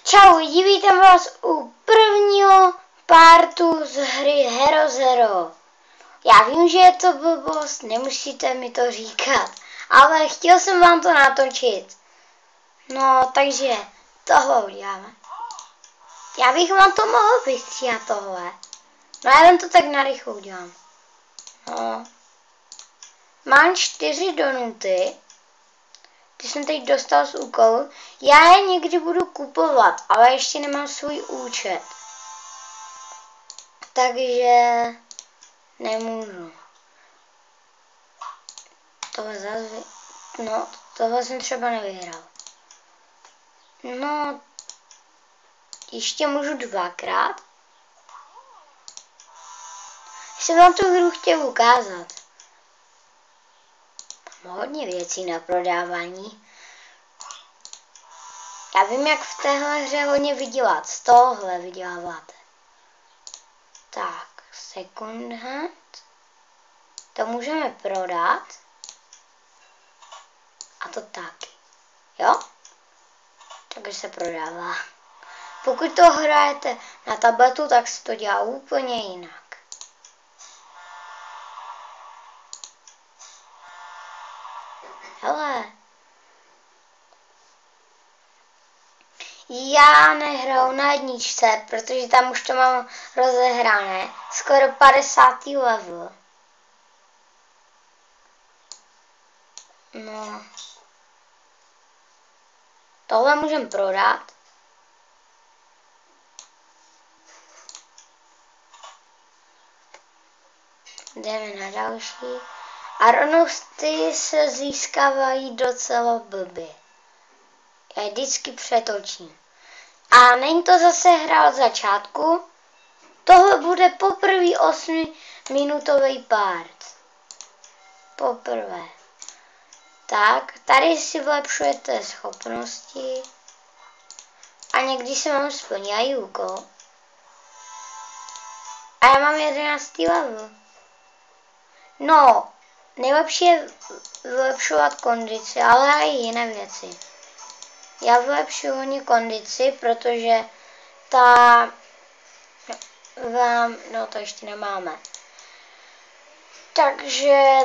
Čau, vítám vás u prvního partu z hry Hero Zero. Já vím, že je to blbost, nemusíte mi to říkat, ale chtěl jsem vám to natočit. No, takže tohle uděláme. Já bych vám to mohl vystříhat tohle. No, já vám to tak narychlo udělám. No. Mám 4 donuty. Ty jsem teď dostal z úkolu. Já je někdy budu kupovat, ale ještě nemám svůj účet. Takže nemůžu. Tohle zase... No, tohle jsem třeba nevyhrál. No, ještě můžu 2krát. Jsem vám tu hru chtěl ukázat. Mám hodně věcí na prodávání. Já vím, jak v téhle hře hodně vydělat. Z tohohle vyděláváte. Tak, second hand. To můžeme prodat. A to taky. Jo? Takže se prodává. Pokud to hrajete na tabletu, tak se to dělá úplně jinak. Hele. Já nehraju na jedničce, protože tam už to mám rozehrané. Skoro 50. level. No. Tohle můžeme prodat. Jdeme na další. A rovnosti se získávají docela blbě. Já vždycky přetočím. A není to zase hra od začátku. Tohle bude poprvé 8minutový part. Poprvé. Tak, tady si vylepšujete schopnosti. A někdy se vám splní úkol. A já mám 11. level. No, nejlepší je vylepšovat kondici, ale i jiné věci. Já vylepšuju hodně kondici, protože no to ještě nemáme. Takže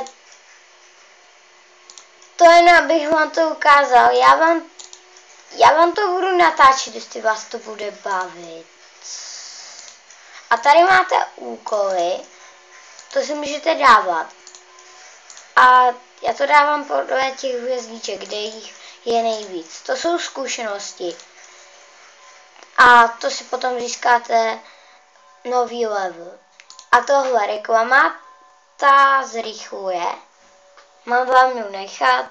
to jen abych vám to ukázal. Já vám to budu natáčet, jestli vás to bude bavit. A tady máte úkoly, to si můžete dávat. A já to dávám podle těch hvězdiček, kde jich je nejvíc. To jsou zkušenosti. A to si potom získáte nový level. A tohle reklama, ta zrychluje. Mám vám ji nechat?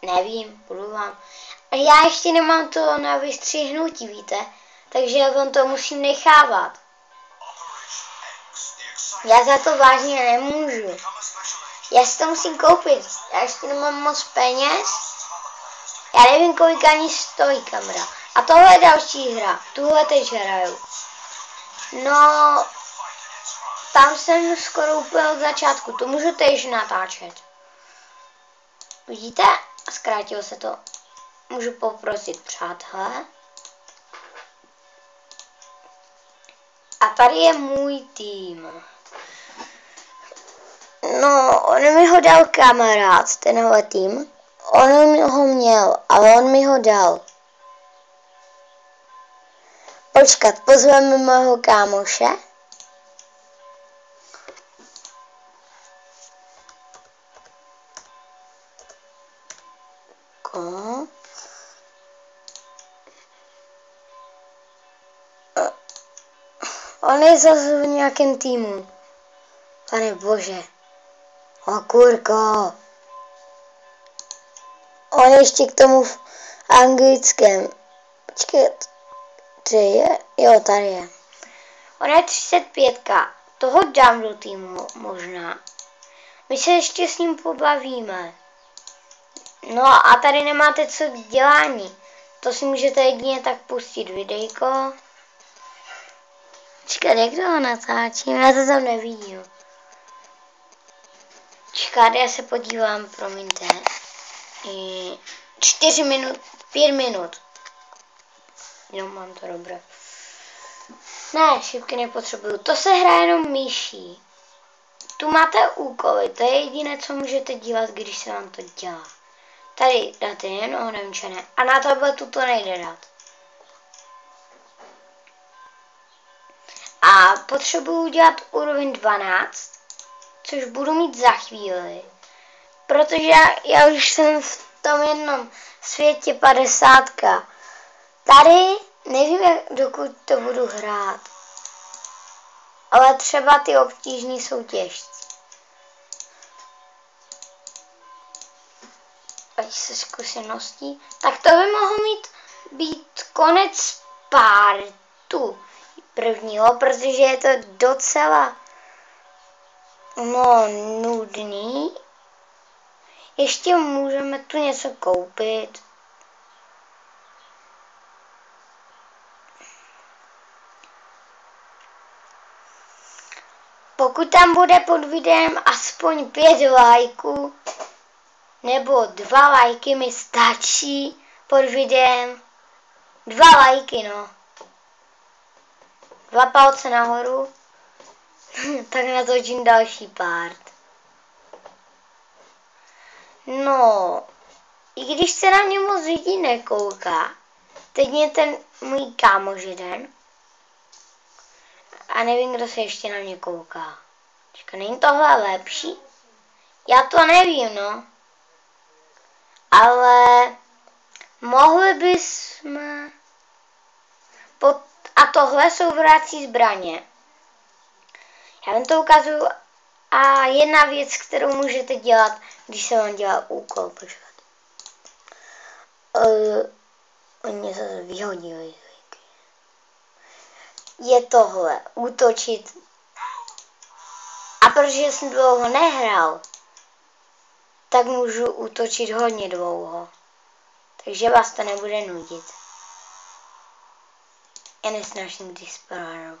Nevím, budu vám. A já ještě nemám to na vystřihnutí, víte? Takže vám to musím nechávat. Já za to vážně nemůžu. Já si to musím koupit. Já ještě nemám moc peněz. Já nevím, kolik ani stojí kamera. A tohle je další hra. Tuhle teď hraju. No, tam jsem skoro úplně od začátku. To můžu též natáčet. Vidíte? Zkrátilo se to. Můžu poprosit přátelé. A tady je můj tým. No, on mi ho dal kamarád, tenhle tým. On mi ho měl, ale on mi ho dal. Počkat, pozveme mého kámoše. On je zase v nějakém týmu. Pane bože. O kurko. On ještě k tomu v anglickém. Počkat. Kde je? Jo, tady je. On je 35. Toho dám do týmu možná. My se ještě s ním pobavíme. No a tady nemáte co k dělání. To si můžete jedině tak pustit videjko. Čekat, jak to natáčím? Já to tam nevidím. Čekat, já se podívám, promiňte. 4 minut, 5 minut. Jo, mám to dobré. Ne, šipky nepotřebuju. To se hraje jenom myší. Tu máte úkoly, to je jediné, co můžete dělat, když se vám to dělá. Tady dáte jen ohraničené. A na tabletu to nejde dát. A potřebuju dělat úroveň 12, což budu mít za chvíli. Protože já už jsem v tom jednom světě 50. Tady nevím, dokud to budu hrát. Ale třeba ty obtížní jsou těžcí. Ať se zkušeností. Tak to by mohl být konec partu prvního, protože je to docela nudný. Ještě můžeme tu něco koupit. Pokud tam bude pod videem aspoň 5 lajků, nebo 2 lajky mi stačí pod videem. 2 lajky, no. 2 palce nahoru, tak natočím další part. No, i když se na mě moc lidí nekouká, teď mě ten můj kámoš jeden, a nevím, kdo se ještě na mě kouká. Čekaj, není tohle lepší? Já to nevím, no. Ale mohli bychom... A tohle jsou vrací zbraně. Já vám to ukazuju. A jedna věc, kterou můžete dělat, když se vám dělá úkol. Počkat. Oni mě zase vyhodili. Je tohle. Útočit. A protože jsem dlouho nehrál, tak můžu útočit hodně dlouho. Takže vás to nebude nudit. Já nesnáším, když spadnou.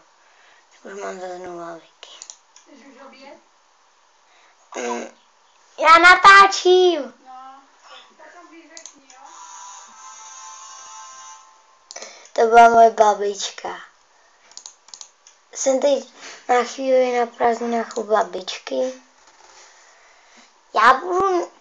Už mám zase nováky. Já natáčím. No, tak to vyřekni, jo? To byla moje babička. Jsem teď na chvíli na prázdninách u babičky. Já budu